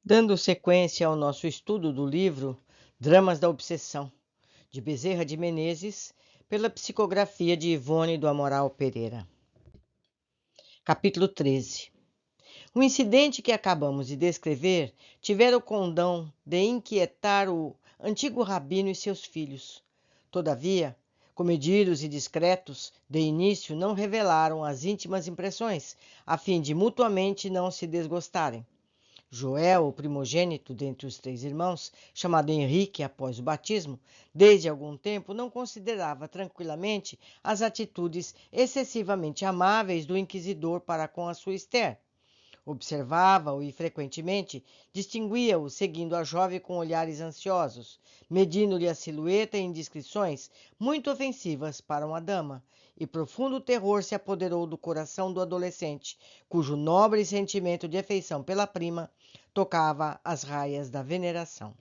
Dando sequência ao nosso estudo do livro Dramas da Obsessão, de Bezerra de Menezes, pela psicografia de Ivone do Amaral Pereira. Capítulo 13. O incidente que acabamos de descrever tivera o condão de inquietar o antigo rabino e seus filhos. Todavia, comedidos e discretos, de início não revelaram as íntimas impressões, a fim de mutuamente não se desgostarem. Joel, o primogênito dentre os três irmãos, chamado Henrique após o batismo, desde algum tempo não considerava tranquilamente as atitudes excessivamente amáveis do inquisidor para com a sua Esther. Observava-o e frequentemente distinguia-o seguindo a jovem com olhares ansiosos, medindo-lhe a silhueta em indiscrições muito ofensivas para uma dama, e profundo terror se apoderou do coração do adolescente, cujo nobre sentimento de afeição pela prima tocava as raias da veneração.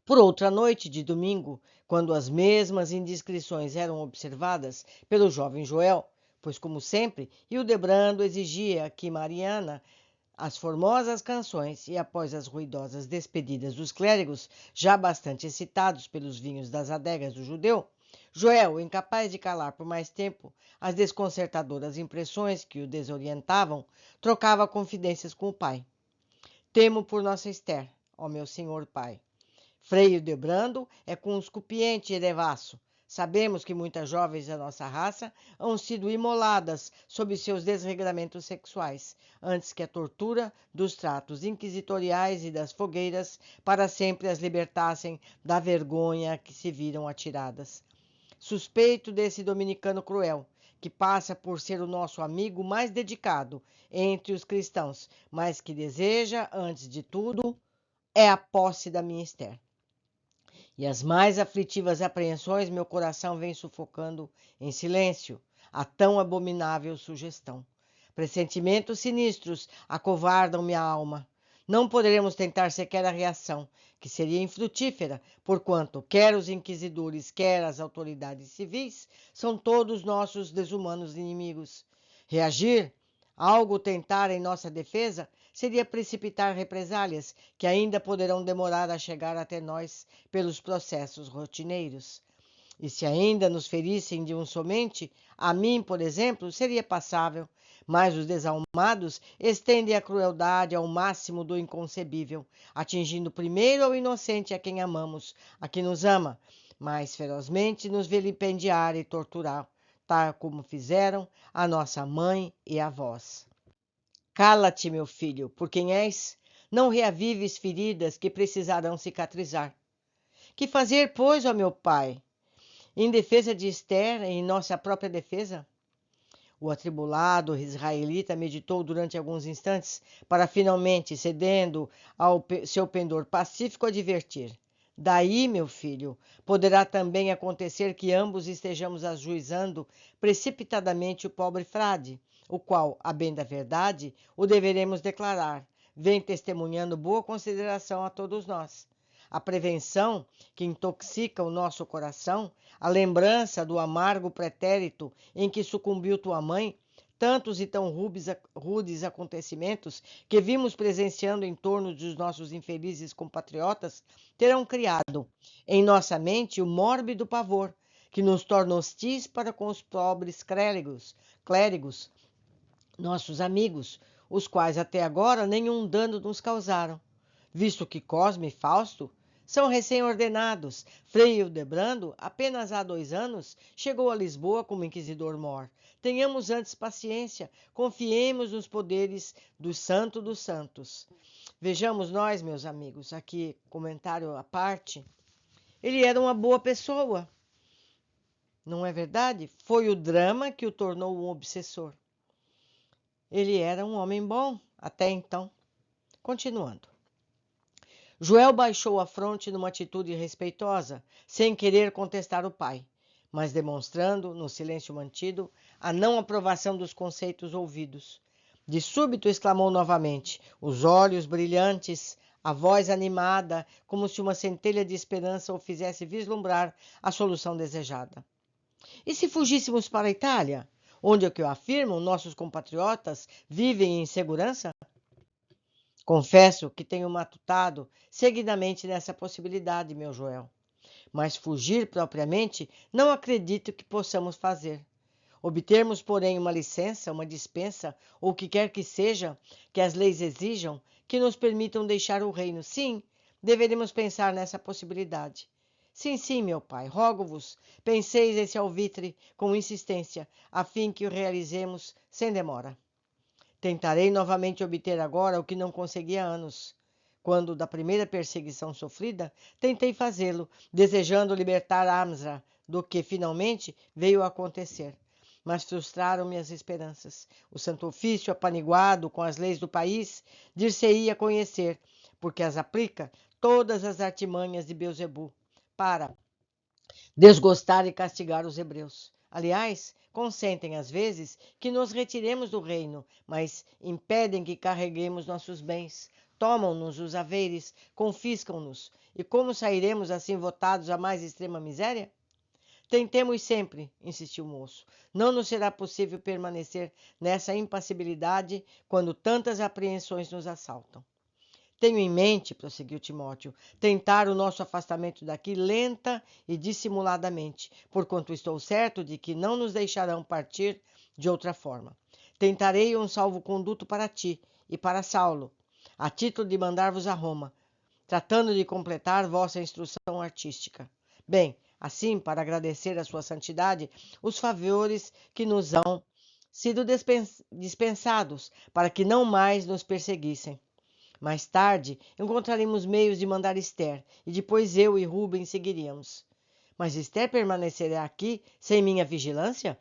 Por outra noite de domingo, quando as mesmas indiscrições eram observadas pelo jovem Joel, pois, como sempre, Hildebrando exigia que Mariana as formosas canções e, após as ruidosas despedidas dos clérigos, já bastante excitados pelos vinhos das adegas do judeu, Joel, incapaz de calar por mais tempo as desconcertadoras impressões que o desorientavam, trocava confidências com o pai. Temo por nossa Esther, ó meu senhor pai. Frei Hildebrando é conscupiente e devasso. Sabemos que muitas jovens da nossa raça hão sido imoladas sob seus desregramentos sexuais, antes que a tortura dos tratos inquisitoriais e das fogueiras para sempre as libertassem da vergonha a que se viram atiradas. Suspeito desse dominicano cruel, que passa por ser o nosso amigo mais dedicado entre os cristãos, mas que deseja, antes de tudo, é a posse da minha Esther. E as mais aflitivas apreensões meu coração vem sufocando em silêncio a tão abominável sugestão. Pressentimentos sinistros acovardam minha alma. Não poderemos tentar sequer a reação, que seria infrutífera, porquanto quer os inquisidores, quer as autoridades civis, são todos nossos desumanos inimigos. Reagir, algo tentar em nossa defesa, seria precipitar represálias que ainda poderão demorar a chegar até nós pelos processos rotineiros. E se ainda nos ferissem de um somente, a mim, por exemplo, seria passável, mas os desalmados estendem a crueldade ao máximo do inconcebível, atingindo primeiro ao inocente a quem amamos, a quem nos ama, mais ferozmente nos vilipendiar e torturar, tal como fizeram a nossa mãe e avós. Cala-te, meu filho, por quem és? Não reavives feridas que precisarão cicatrizar. Que fazer, pois, ó meu pai? Em defesa de Esther, em nossa própria defesa? O atribulado israelita meditou durante alguns instantes, para finalmente, cedendo ao seu pendor pacífico, advertir. Daí, meu filho, poderá também acontecer que ambos estejamos ajuizando precipitadamente o pobre frade, o qual, a bem da verdade, o deveremos declarar, vem testemunhando boa consideração a todos nós. A prevenção que intoxica o nosso coração, a lembrança do amargo pretérito em que sucumbiu tua mãe, tantos e tão rudes acontecimentos que vimos presenciando em torno dos nossos infelizes compatriotas, terão criado em nossa mente o mórbido pavor que nos torna hostis para com os pobres clérigos, nossos amigos, os quais até agora nenhum dano nos causaram, visto que Cosme e Fausto são recém-ordenados. Frei Hildebrando, apenas há 2 anos, chegou a Lisboa como inquisidor mor. Tenhamos antes paciência, confiemos nos poderes do Santo dos Santos. Vejamos nós, meus amigos, aqui comentário à parte, ele era uma boa pessoa, não é verdade? Foi o drama que o tornou um obsessor. Ele era um homem bom até então. Continuando. Joel baixou a fronte numa atitude respeitosa, sem querer contestar o pai, mas demonstrando, no silêncio mantido, a não aprovação dos conceitos ouvidos. De súbito exclamou novamente, os olhos brilhantes, a voz animada, como se uma centelha de esperança o fizesse vislumbrar a solução desejada. E se fugíssemos para a Itália, onde, o que eu afirmo, nossos compatriotas vivem em segurança? Confesso que tenho matutado seguidamente nessa possibilidade, meu Joel. Mas fugir propriamente não acredito que possamos fazer. Obtermos, porém, uma licença, uma dispensa, ou o que quer que seja que as leis exijam, que nos permitam deixar o reino. Sim, deveremos pensar nessa possibilidade. Sim, sim, meu pai, rogo-vos, penseis esse alvitre com insistência, a fim que o realizemos sem demora. Tentarei novamente obter agora o que não consegui há anos. Quando, da primeira perseguição sofrida, tentei fazê-lo, desejando libertar Amsa do que finalmente veio a acontecer. Mas frustraram-me as esperanças. O Santo Ofício, apaniguado com as leis do país, dir-se-ia conhecer, porque as aplica, todas as artimanhas de Beelzebu, para desgostar e castigar os hebreus. Aliás, consentem às vezes que nos retiremos do reino, mas impedem que carreguemos nossos bens. Tomam-nos os haveres, confiscam-nos. E como sairemos assim votados à mais extrema miséria? Tentemos sempre, insistiu o moço. Não nos será possível permanecer nessa impassibilidade quando tantas apreensões nos assaltam. Tenho em mente, prosseguiu Timóteo, tentar o nosso afastamento daqui lenta e dissimuladamente, porquanto estou certo de que não nos deixarão partir de outra forma. Tentarei um salvo-conduto para ti e para Saulo, a título de mandar-vos a Roma, tratando de completar vossa instrução artística. Bem, assim, para agradecer a sua santidade, os favores que nos hão sido dispensados, para que não mais nos perseguissem. Mais tarde, encontraremos meios de mandar Esther, e depois eu e Rubens seguiríamos. Mas Esther permanecerá aqui sem minha vigilância?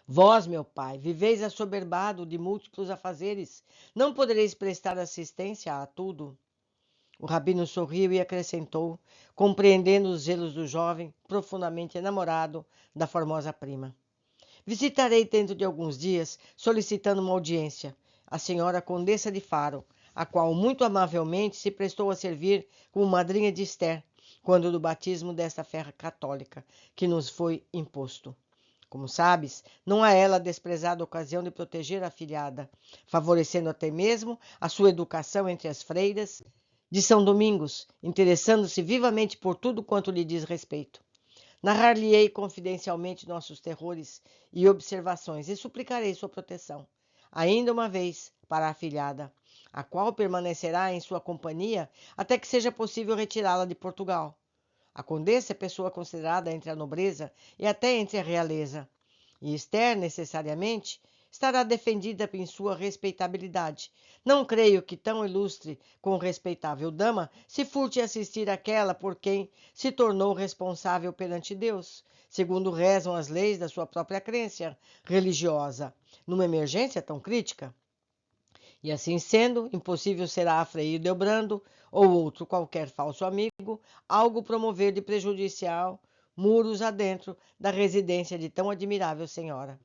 Vós, meu pai, viveis assoberbado de múltiplos afazeres. Não podereis prestar assistência a tudo. O rabino sorriu e acrescentou, compreendendo os zelos do jovem, profundamente enamorado da formosa prima. Visitarei dentro de alguns dias, solicitando uma audiência, a senhora Condessa de Faro, a qual muito amavelmente se prestou a servir como madrinha de Esther, quando do batismo desta fé católica, que nos foi imposto. Como sabes, não há ela desprezado a ocasião de proteger a afilhada, favorecendo até mesmo a sua educação entre as freiras de São Domingos, interessando-se vivamente por tudo quanto lhe diz respeito. Narrar-lhe-ei confidencialmente nossos terrores e observações e suplicarei sua proteção, ainda uma vez, para a afilhada, a qual permanecerá em sua companhia até que seja possível retirá-la de Portugal. A condessa é pessoa considerada entre a nobreza e até entre a realeza, e Esther, necessariamente, estará defendida em sua respeitabilidade. Não creio que tão ilustre com respeitável dama se furte assistir àquela por quem se tornou responsável perante Deus, segundo rezam as leis da sua própria crença religiosa, numa emergência tão crítica. E assim sendo, impossível será a Frei Ildebrando ou outro qualquer falso amigo algo promover de prejudicial muros adentro da residência de tão admirável senhora.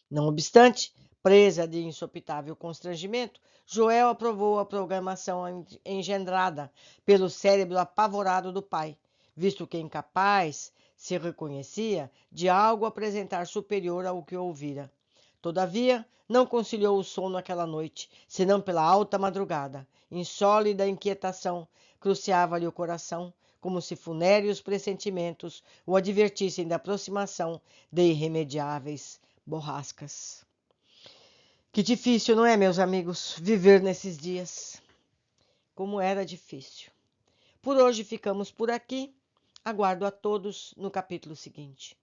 Não obstante, presa de insopitável constrangimento, Joel aprovou a programação engendrada pelo cérebro apavorado do pai, visto que incapaz se reconhecia de algo apresentar superior ao que ouvira. Todavia, não conciliou o sono aquela noite, senão pela alta madrugada. Insólida inquietação cruciava-lhe o coração, como se funéreos pressentimentos o advertissem da aproximação de irremediáveis borrascas. Que difícil, não é, meus amigos, viver nesses dias? Como era difícil. Por hoje ficamos por aqui. Aguardo a todos no capítulo seguinte.